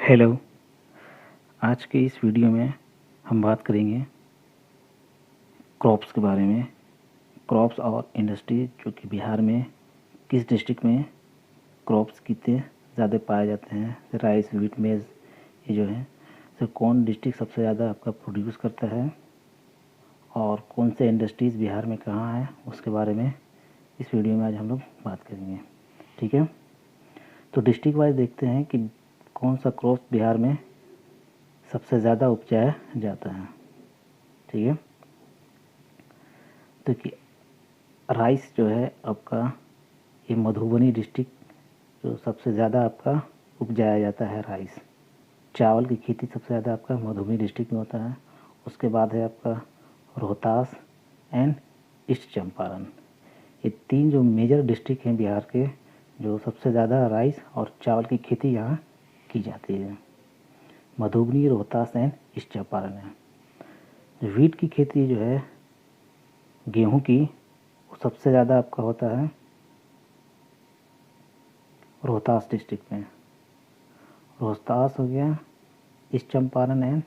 Hello. आज के इस वीडियो में हम बात करेंगे क्रॉप्स के बारे में। क्रॉप्स और इंडस्ट्री जो कि बिहार में किस डिस्ट्रिक्ट में क्रॉप्स कितने ज़्यादा पाए जाते हैं, राइस, व्हीट, मेज़, ये जो है तो कौन डिस्ट्रिक्ट सबसे ज़्यादा आपका प्रोड्यूस करता है और कौन से इंडस्ट्रीज़ बिहार में कहाँ है, उसके बारे में इस वीडियो में आज हम लोग बात करेंगे। ठीक है, तो डिस्ट्रिक्ट वाइज देखते हैं कि कौन सा क्रॉप बिहार में सबसे ज़्यादा उपजाया जाता है। ठीक है, तो कि राइस जो है आपका ये मधुबनी डिस्ट्रिक्ट जो सबसे ज़्यादा आपका उपजाया जाता है राइस। चावल की खेती सबसे ज़्यादा आपका मधुबनी डिस्ट्रिक्ट में होता है। उसके बाद है आपका रोहतास एंड ईस्ट चंपारण। ये तीन जो मेजर डिस्ट्रिक्ट हैं बिहार के, जो सबसे ज़्यादा राइस और चावल की खेती यहाँ की जाती है। मधुबनी, रोहतास एंड ईस्ट चंपारण है। वीट की खेती जो है गेहूं की, वो सबसे ज़्यादा आपका होता है रोहतास डिस्ट्रिक्ट में। रोहतास हो गया, ईस्ट चंपारण एंड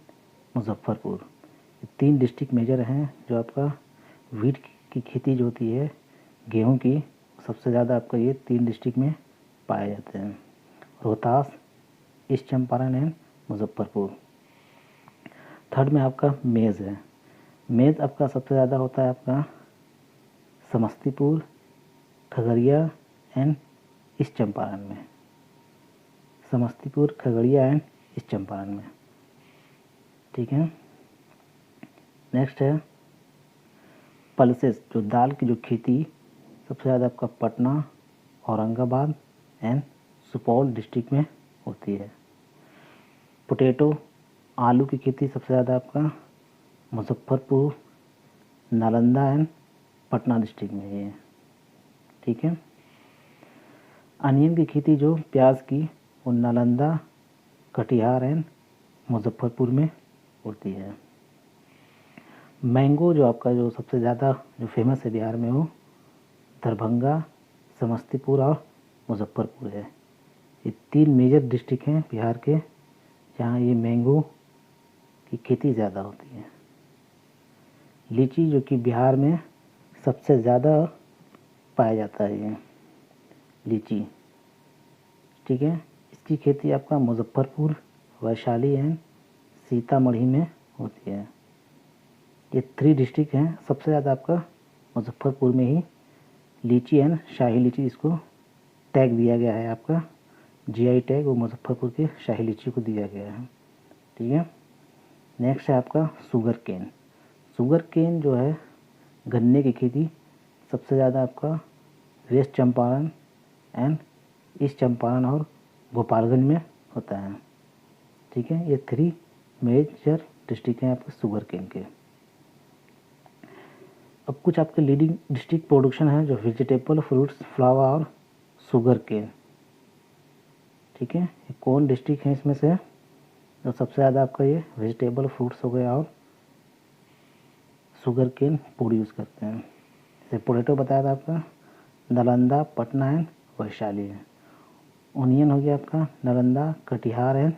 मुजफ्फरपुर, ये तीन डिस्ट्रिक्ट मेजर हैं जो आपका वीट की खेती जो होती है गेहूं की, सबसे ज़्यादा आपका ये तीन डिस्ट्रिक्ट में पाए जाते हैं, Rohtas, east Champaran and Muzaffarpur. Third में आपका मेज़ है। मेज़ आपका सबसे ज़्यादा होता है आपका समस्तीपुर, खगड़िया एंड ईस्ट चंपारण में। समस्तीपुर, खगड़िया एंड ईस्ट चंपारण में। ठीक है, नेक्स्ट है पल्सेस, जो दाल की जो खेती सबसे ज़्यादा आपका पटना, औरंगाबाद एंड सुपौल डिस्ट्रिक्ट में होती है। पोटैटो, आलू की खेती सबसे ज़्यादा आपका मुजफ्फरपुर, नालंदा एंड पटना डिस्ट्रिक्ट में है। ठीक है, अनियन की खेती जो प्याज की, वो नालंदा, कटिहार एंड मुजफ्फरपुर में होती है। मैंगो जो आपका जो सबसे ज़्यादा जो फेमस है बिहार में, वो दरभंगा, समस्तीपुर और मुजफ्फरपुर है। ये तीन मेजर डिस्ट्रिक्ट हैं बिहार के जहाँ ये मैंगो की खेती ज़्यादा होती है। लीची जो कि बिहार में सबसे ज़्यादा पाया जाता है ये लीची। ठीक है, इसकी खेती आपका मुजफ्फरपुर, वैशाली एंड सीतामढ़ी में होती है। ये थ्री डिस्ट्रिक्ट हैं, सबसे ज़्यादा आपका मुजफ्फरपुर में ही लीची एंड शाही लीची, इसको टैग दिया गया है, आपका जीआई टैग वो मुजफ्फरपुर के शाही लीची को दिया गया है। ठीक है, नेक्स्ट है आपका शुगर केन। शुगर केन जो है गन्ने की खेती सबसे ज़्यादा आपका west Champaran and east Champaran और गोपालगंज में होता है। ठीक है, ये थ्री मेजर डिस्ट्रिक्ट हैं आपके शुगर केन के। अब कुछ आपके लीडिंग डिस्ट्रिक्ट प्रोडक्शन है जो वेजिटेबल, फ्रूट्स, फ्लावर और शुगर केन। ठीक है, ये कौन डिस्ट्रिक्ट है इसमें से जो सबसे ज़्यादा आपका ये वेजिटेबल, फ्रूट्स हो गया और शुगर केन प्रोड्यूस करते हैं। जैसे पोटैटो बताया था आपका नालंदा, पटना एंड वैशाली है। ओनियन हो गया आपका नालंदा, कटिहार एंड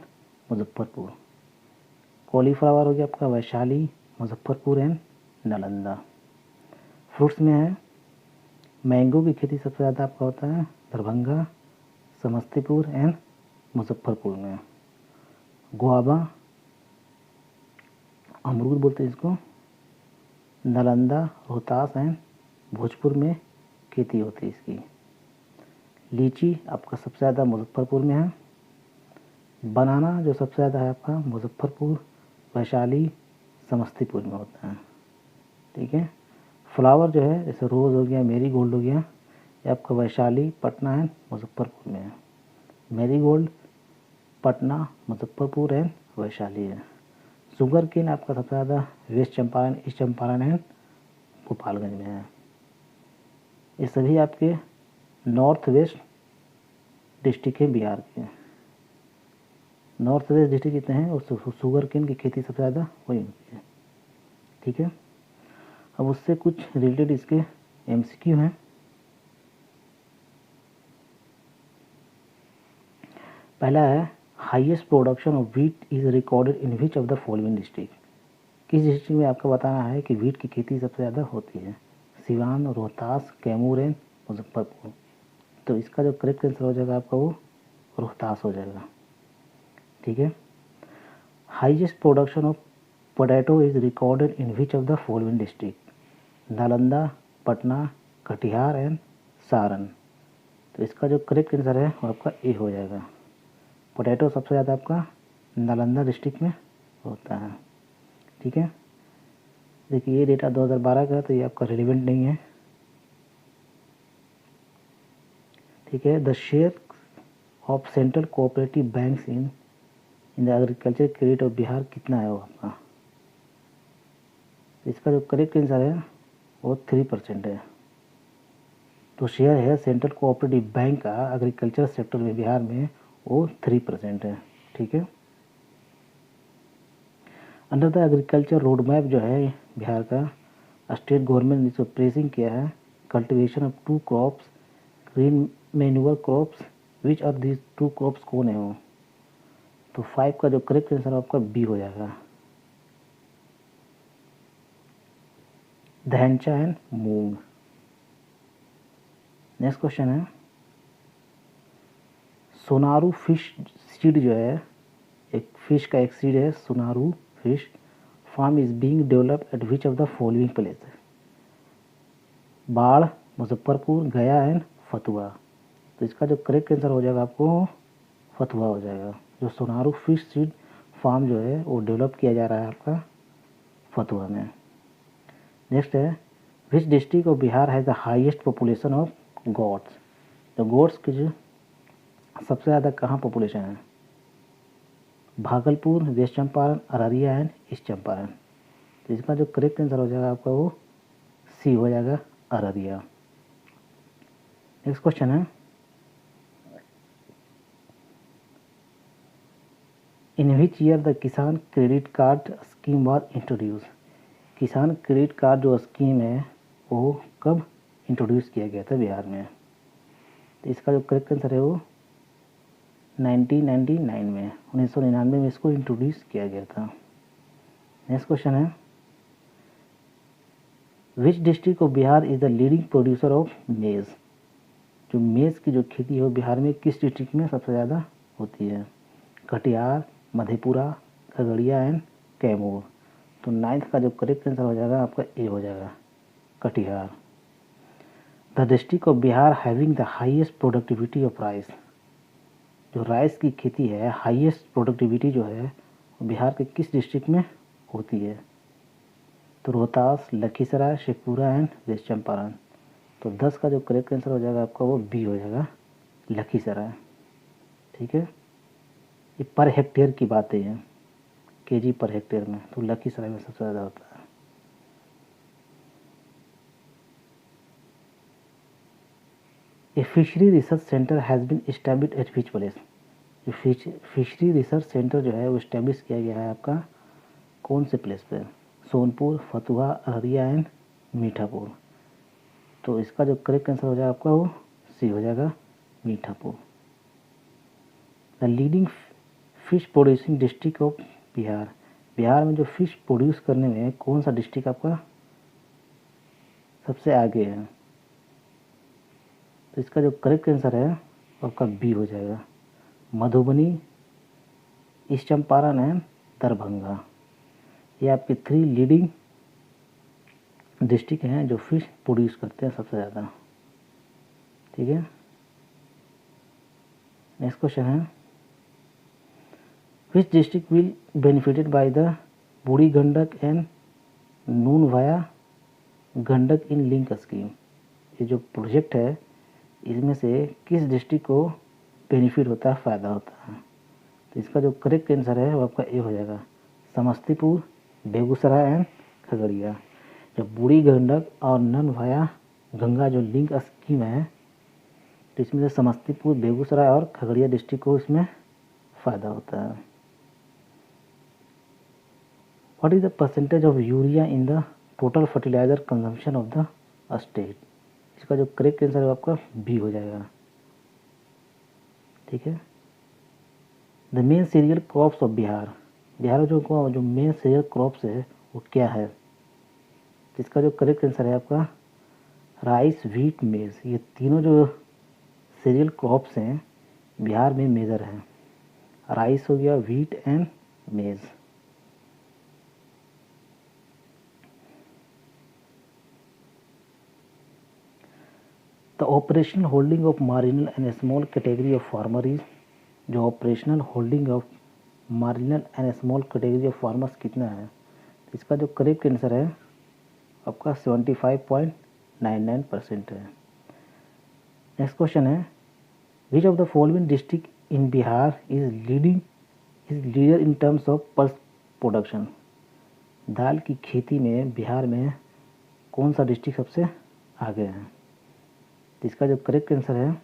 मुजफ्फरपुर। कॉलीफ्लावर हो गया आपका वैशाली, मुजफ्फरपुर एंड नालंदा। फ्रूट्स में है मैंगो की खेती सबसे ज़्यादा आपका होता है दरभंगा, समस्तीपुर एंड मुजफ्फरपुर में। गुआवा, अमरूद बोलते हैं इसको, नालंदा, रोहतास एंड भोजपुर में खेती होती है इसकी। लीची आपका सबसे ज़्यादा मुजफ्फरपुर में है। बनाना जो सबसे ज़्यादा है आपका मुजफ्फरपुर, वैशाली, समस्तीपुर में होता है। ठीक है, फ्लावर जो है जैसे रोज़ हो गया, मेरी गोल्ड हो गया, ये आपका वैशाली, पटना एंड मुजफ्फरपुर में है। Marigold Patna, Muzaffarpur and Vaishali है। शुगर केन आपका सबसे ज़्यादा west Champaran, east Champaran and Gopalganj में है। ये सभी आपके नॉर्थ वेस्ट डिस्ट्रिक्ट है बिहार के। नॉर्थ वेस्ट डिस्ट्रिक्ट जितने हैं और शुगर केन की खेती सबसे ज़्यादा वही होती है। ठीक है, अब उससे कुछ रिलेटेड इसके एमसीक्यू हैं। पहला है highest production of wheat is recorded in which of the following district. किस डिस्ट्रिक्ट में आपको बताना है कि व्हीट की खेती सबसे ज़्यादा होती है? सिवान, रोहतास, कैमूर एंड मुजफ्फरपुर। तो इसका जो करेक्ट आंसर हो जाएगा आपका वो रोहतास हो जाएगा। ठीक है। Highest production of potato is recorded in which of the following district? Nalanda, Patna, Katihar and Saran. तो इसका जो करेक्ट आंसर है वो आपका ए हो जाएगा। पोटैटो सबसे ज़्यादा आपका नालंदा डिस्ट्रिक्ट में होता है। ठीक है। देखिए ये डेटा 2012 का है तो ये आपका रिलेवेंट नहीं है। ठीक है। The share of central cooperative banks in the agriculture credit of Bihar कितना है वो आपका? इसका जो करेक्ट आंसर है वो 3% है। तो शेयर है सेंट्रल कोऑपरेटिव बैंक का एग्रीकल्चर सेक्टर में बिहार में वो 3% है। ठीक है। Under the agriculture road map जो है बिहार का, स्टेट गवर्नमेंट ने इसको प्रेसिंग किया है cultivation of 2 crops green manure crops, which are these 2 crops कौन है वो? तो 5 का जो करेक्ट आंसर आपका बी हो जाएगा, धैंचा एंड मूंग। नेक्स्ट क्वेश्चन है, सोनारू फिश सीड जो है, एक फिश का एक सीड है Sonaru fish farm is being developed at which of the following place? Barh, Muzaffarpur, गया एंड फतुहा। तो इसका जो करेक्ट आंसर हो जाएगा आपको फतुहा हो जाएगा। जो सोनारू फिश सीड फार्म जो है वो डेवलप किया जा रहा है आपका फतुहा में। नेक्स्ट है, which district of Bihar has the highest population of goats? तो गोट्स की जो सबसे ज़्यादा कहाँ पॉपुलेशन है? Bhagalpur, west Champaran, Araria and east Champaran. तो इसका जो करेक्ट आंसर हो जाएगा आपका वो सी हो जाएगा, अररिया। नेक्स्ट क्वेश्चन है, इन विच ईयर द किसान credit card scheme was introduce? किसान क्रेडिट कार्ड जो स्कीम है वो कब इंट्रोड्यूस किया गया था बिहार में? तो इसका जो करेक्ट आंसर है वो 1999 में, 1999 में इसको इंट्रोड्यूस किया गया था। नेक्स्ट क्वेश्चन है, which district of Bihar is the leading producer of मेज़? जो मेज़ की जो खेती है वो बिहार में किस डिस्ट्रिक्ट में सबसे ज़्यादा होती है? कटिहार, मधेपुरा, खगड़िया एंड कैमूर। तो 9th का जो करेक्ट आंसर हो जाएगा आपका ए हो जाएगा, Katihar. The district of Bihar having the highest productivity of rice? जो राइस की खेती है हाईएस्ट प्रोडक्टिविटी जो है वो बिहार के किस डिस्ट्रिक्ट में होती है? तो रोहतास, लखीसराय, शेखपुरा एंड वेस्ट चंपारण। तो 10 का जो करेक्ट आंसर हो जाएगा आपका वो बी हो जाएगा, लखीसराय। ठीक है। ये पर हेक्टेयर की बातें हैं, केजी पर हेक्टेयर में, तो लखीसराय में सबसे ज़्यादा होता है। A fishery research centre has been established at which place? जो फिशरी रिसर्च सेंटर जो है वो इस्टेब्लिश किया गया है आपका कौन से प्लेस पे? सोनपुर, फतुहा, अररिया एंड मीठापुर। तो इसका जो करेक्ट आंसर हो जाएगा आपका वो सी हो जाएगा, Mithapur. The leading fish producing district of Bihar? Bihar में जो फिश प्रोड्यूस करने में कौन सा डिस्ट्रिक्ट आपका सबसे आगे है? तो इसका जो करेक्ट आंसर है वो आपका बी हो जाएगा, मधुबनी, ईस्ट चंपारण एंड दरभंगा। ये आपके 3 लीडिंग डिस्ट्रिक्ट हैं जो फिश प्रोड्यूस करते हैं सबसे ज़्यादा। ठीक है। नेक्स्ट क्वेश्चन है, which district will benefited by the Burhi Gandak and Noon via Gandak in link scheme? ये जो प्रोजेक्ट है इसमें से किस डिस्ट्रिक्ट को बेनिफिट होता है, फ़ायदा होता है? तो इसका जो करेक्ट आंसर है वो आपका ए हो जाएगा, समस्तीपुर, बेगूसराय एंड खगड़िया। जब बूढ़ी गंडक और नन वाया गंगा जो लिंक स्कीम है तो इसमें से समस्तीपुर, बेगूसराय और खगड़िया डिस्ट्रिक्ट को इसमें फ़ायदा होता है। What is the percentage of urea in the total fertiliser consumption of the state? इसका जो करेक्ट आंसर है आपका बी हो जाएगा। ठीक है। The main cereal crops of Bihar, Bihar में जो मेन सीरियल क्रॉप्स है वो क्या है? जिसका जो करेक्ट आंसर है आपका राइस, व्हीट, मेज। ये तीनों जो सीरियल क्रॉप्स हैं बिहार में मेजर हैं। राइस हो गया, wheat and maize. The operational holding of marginal and small category of farmer is, जो operational holding of marginal and small category of farmers कितना है? इसका जो करेक्ट आंसर है आपका 75.99% है। नेक्स्ट क्वेश्चन है, which of the following district in Bihar is leader in terms of pulse production? दाल की खेती में बिहार में कौन सा डिस्ट्रिक्ट सबसे आगे है? इसका जो करेक्ट आंसर है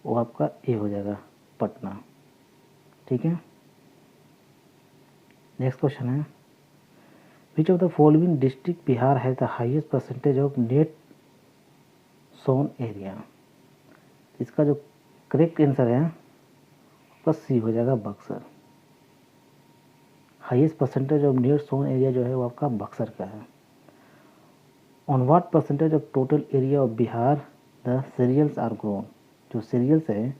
वो आपका ए हो जाएगा, पटना। ठीक है। नेक्स्ट क्वेश्चन है, which of the following district Bihar has the highest percentage of net sown area? इसका जो करेक्ट आंसर है आपका सी हो जाएगा, Buxar. Highest percentage of net sown area जो है वो आपका बक्सर का है। On what percentage of total area of Bihar the cereals are grown? जो सीरियल्स है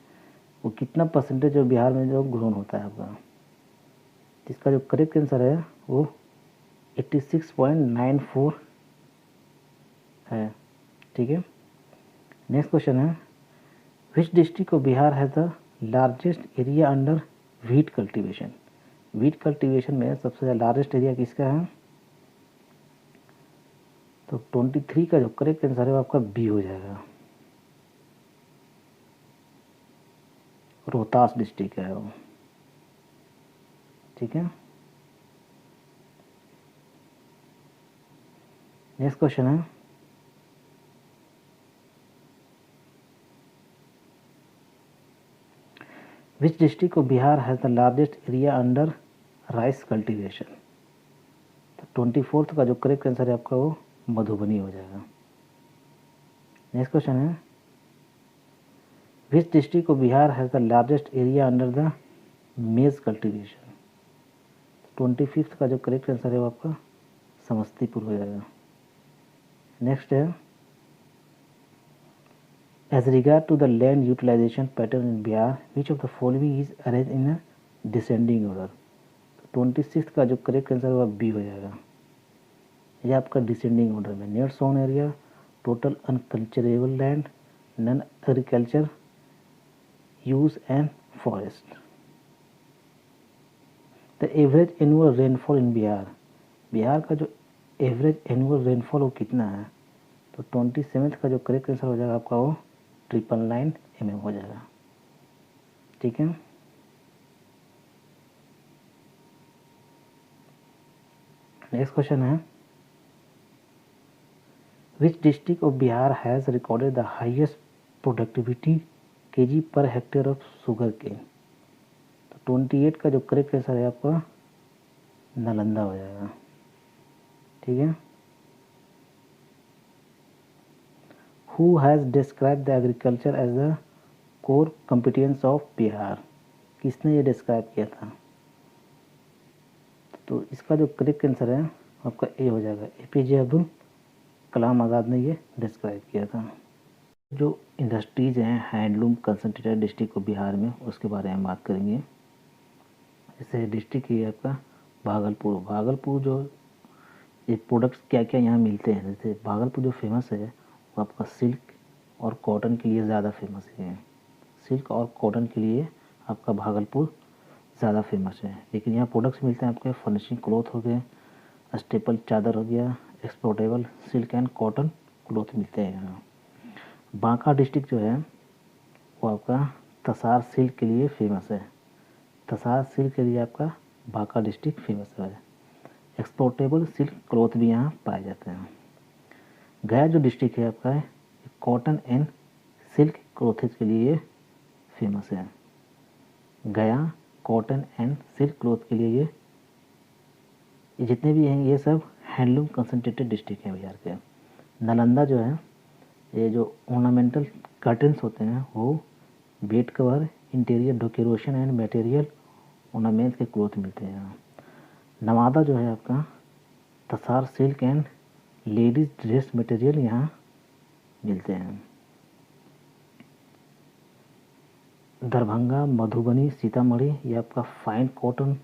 वो कितना परसेंटेज ऑफ बिहार में जो ग्रोन होता है आपका? इसका जो करेक्ट आंसर है वो 86.94 है। ठीक है। नेक्स्ट क्वेश्चन है, which district of Bihar has the largest area under wheat cultivation? Wheat cultivation में सबसे लार्जेस्ट एरिया किसका है? तो 23 का जो करेक्ट आंसर है वो आपका बी हो जाएगा, रोहतास डिस्ट्रिक्ट है वो। ठीक है। नेक्स्ट क्वेश्चन है, which district of Bihar has the largest area under rice cultivation? तो 24 का जो करेक्ट आंसर है आपका वो मधुबनी हो जाएगा। नेक्स्ट क्वेश्चन है, which district of Bihar has the largest area under the मेज कल्टीवेशन? 25 का जो करेक्ट आंसर है वो आपका समस्तीपुर हो जाएगा। नेक्स्ट है, as regard to the land utilisation pattern in Bihar which of the following is arrange in a descending order? 26 का जो करेक्ट आंसर है वो बी हो जाएगा, ये आपका डिसेंडिंग ऑर्डर में। Net sown area, total unculturable land, non agriculture use and forest. The average annual rainfall in Bihar, Bihar का जो एवरेज एनुअल रेनफॉल वो कितना है? तो 27 का जो करेक्ट आंसर हो जाएगा आपका वो 999 mm हो जाएगा। ठीक है। नेक्स्ट क्वेश्चन है, which district of Bihar has recorded the highest productivity kg per hectare of sugar cane? तो 28 का जो करेक्ट आंसर है आपका नालंदा हो जाएगा। ठीक है। Who has describe the agriculture as the core competence of Bihar? किसने ये डिस्क्राइब किया था? तो इसका जो करेक्ट आंसर है आपका ए हो जाएगा, APJ अब्दुल कलाम आज़ाद ने ये डिस्क्राइब किया था। जो इंडस्ट्रीज़ हैं हैंडलूम कंसंट्रेटेड डिस्ट्रिक्ट को बिहार में, उसके बारे में बात करेंगे। जैसे डिस्ट्रिक्ट ये आपका भागलपुर। भागलपुर जो ये प्रोडक्ट्स क्या क्या यहाँ मिलते हैं, जैसे भागलपुर जो फेमस है वो आपका सिल्क और कॉटन के लिए ज़्यादा फेमस है। सिल्क और कॉटन के लिए आपका भागलपुर ज़्यादा फेमस है। लेकिन यहाँ प्रोडक्ट्स मिलते हैं आपके फर्निशिंग क्लॉथ हो गए, स्टेपल चादर हो गया, exportable silk and cotton cloth मिलते हैं यहाँ। बांका डिस्ट्रिक्ट जो है वो आपका तसार सिल्क के लिए फेमस है। तसार सिल्क के लिए आपका बांका डिस्ट्रिक्ट फेमस है। एक्सपोर्टेबल सिल्क क्लॉथ भी यहाँ पाए जाते हैं। गया जो डिस्ट्रिक्ट है आपका कॉटन एंड सिल्क क्लॉथेज के लिए फेमस है। गया कॉटन एंड सिल्क क्लॉथ के लिए ये जितने भी हैं ये सब हैंडलूम कंसंट्रेटेड डिस्ट्रिक्ट हैं बिहार के। नालंदा जो है ये जो ऑर्नामेंटल कर्टन्स होते हैं वो bed cover, interior decoration and material ornaments के क्लोथ मिलते हैं यहाँ। नवादा जो है आपका tasar silk and ladies dress material यहाँ मिलते हैं। दरभंगा, मधुबनी, सीतामढ़ी ये आपका फाइन कॉटन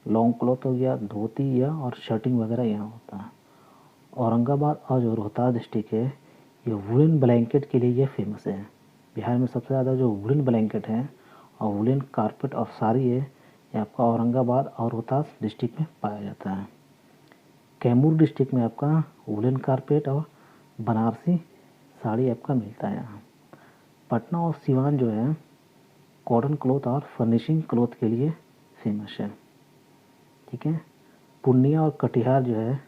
लॉन्ग क्लॉथ हो गया, धोती या और शर्टिंग वगैरह यहाँ होता है। औरंगाबाद और जो रोहतास डिस्ट्रिक्ट है ये वुलन ब्लैंकेट के लिए ये फेमस है। बिहार में सबसे ज़्यादा जो वुलन ब्लैंकेट है और वुलन कारपेट और साड़ी है ये आपका औरंगाबाद और रोहतास डिस्ट्रिक्ट में पाया जाता है। कैमूर डिस्ट्रिक्ट में आपका वुलन कारपेट और बनारसी साड़ी आपका मिलता है यहाँ। पटना और सिवान जो है कॉटन क्लॉथ और फर्निशिंग क्लॉथ के लिए फेमस है। ठीक है। पूर्णिया और कटिहार जो है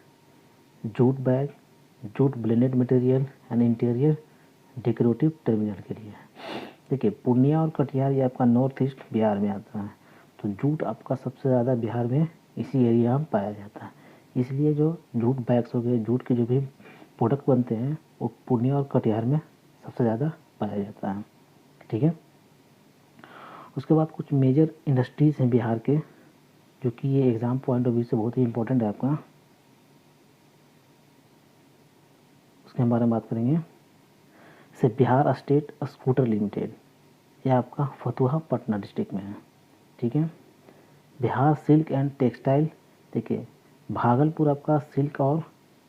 jute bag, jute blended material and interior decorative terminal के लिए। देखिए पूर्णिया और कटिहार ये आपका नॉर्थ ईस्ट बिहार में आता है, तो जूट आपका सबसे ज़्यादा बिहार में इसी एरिया में पाया जाता है। इसलिए जो जूट बैग्स हो गए, जूट के जो भी प्रोडक्ट बनते हैं वो पूर्णिया और कटिहार में सबसे ज़्यादा पाया जाता है। ठीक है। उसके बाद कुछ मेजर इंडस्ट्रीज़ हैं बिहार के, जो कि ये एग्ज़ाम पॉइंट ऑफ व्यू से बहुत ही इम्पोर्टेंट है आपका, उसके बारे में बात करेंगे। जैसे बिहार स्टेट स्कूटर लिमिटेड, यह आपका फतुहा पटना डिस्ट्रिक्ट में है। ठीक है। बिहार सिल्क एंड टेक्सटाइल, देखिए भागलपुर आपका सिल्क और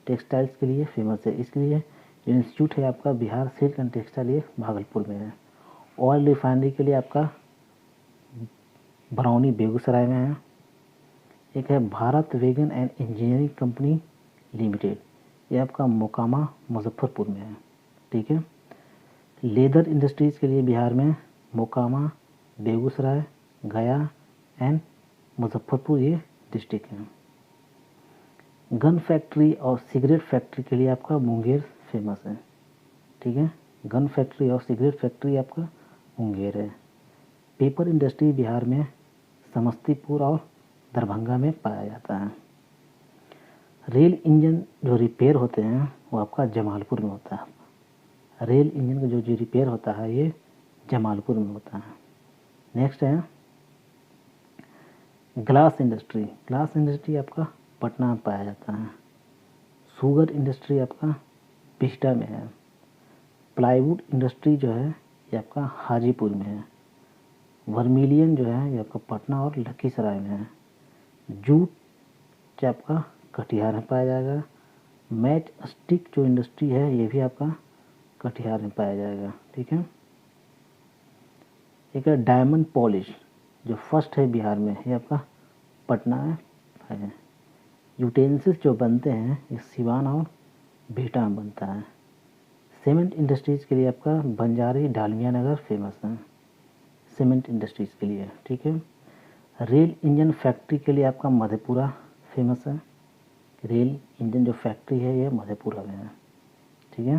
टेक्सटाइल्स के लिए फेमस है, इसलिए जो इंस्टीट्यूट है आपका बिहार सिल्क एंड टेक्सटाइल ये भागलपुर में है। ऑयल रिफाइनरी के लिए आपका बरौनी बेगूसराय में है। एक है Bharat wagon and engineering company limited, ये आपका मोकामा मुजफ्फरपुर में है। ठीक है। लेदर इंडस्ट्रीज़ के लिए बिहार में मोकामा, बेगूसराय, गया एंड मुजफ्फरपुर ये डिस्ट्रिक्ट हैं। गन फैक्ट्री और सिगरेट फैक्ट्री के लिए आपका मुंगेर फेमस है। ठीक है। गन फैक्ट्री और सिगरेट फैक्ट्री आपका मुंगेर है। पेपर इंडस्ट्री बिहार में समस्तीपुर और दरभंगा में पाया जाता है। रेल इंजन जो रिपेयर होते हैं वो आपका जमालपुर में होता है। रेल इंजन का जो रिपेयर होता है ये जमालपुर में होता है। नेक्स्ट है ग्लास इंडस्ट्री। ग्लास इंडस्ट्री आपका पटना में पाया जाता है। शुगर इंडस्ट्री आपका बिस्टा में है। प्लाईवुड इंडस्ट्री जो है ये आपका हाजीपुर में है। वर्मिलियन जो है ये आपका पटना और लखीसराय में है। जूट आपका कटिहार में पाया जाएगा। मैच स्टिक जो इंडस्ट्री है ये भी आपका कटिहार में पाया जाएगा। ठीक है। एक है डायमंड पॉलिश जो फर्स्ट है बिहार में, ये आपका पटना में है। यूटेंसिल्स जो बनते हैं ये सिवान और बिहटा में बनता है। सीमेंट इंडस्ट्रीज़ के लिए आपका बंजारी डालमिया नगर फेमस है सीमेंट इंडस्ट्रीज़ के लिए। ठीक है। रेल इंजन फैक्ट्री के लिए आपका मधेपुरा फेमस है। रेल इंजन जो फैक्ट्री है ये मधेपुरा में है। ठीक है।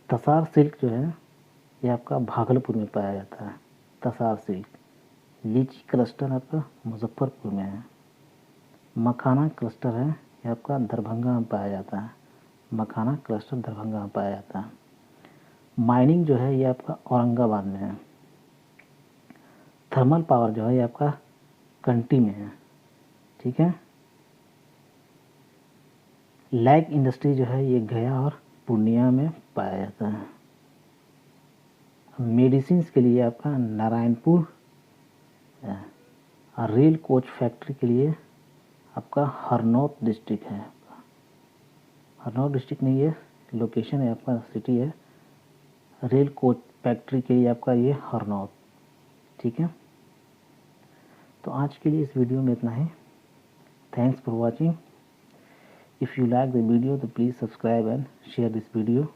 तसार सिल्क जो है ये आपका भागलपुर में पाया जाता है। तसार सिल्क। लीची क्लस्टर आपका मुजफ्फरपुर में है। मखाना क्लस्टर है ये आपका दरभंगा में पाया जाता है। मखाना क्लस्टर दरभंगा में पाया जाता है। माइनिंग जो है ये आपका औरंगाबाद में है। थर्मल पावर जो है ये आपका कंटी में है। ठीक है। लैग इंडस्ट्री जो है ये गया और पूर्णिया में पाया जाता है। मेडिसिन के लिए आपका नारायणपुर है। और रेल कोच फैक्ट्री के लिए आपका हरनौत डिस्ट्रिक्ट है। हरनौत डिस्ट्रिक्ट नहीं है, लोकेशन है आपका, सिटी है। रेल कोच फैक्ट्री के लिए आपका ये हरनौत। ठीक है। तो आज के लिए इस वीडियो में इतना ही। Thanks for watching. If you like the video तो please subscribe and share this video.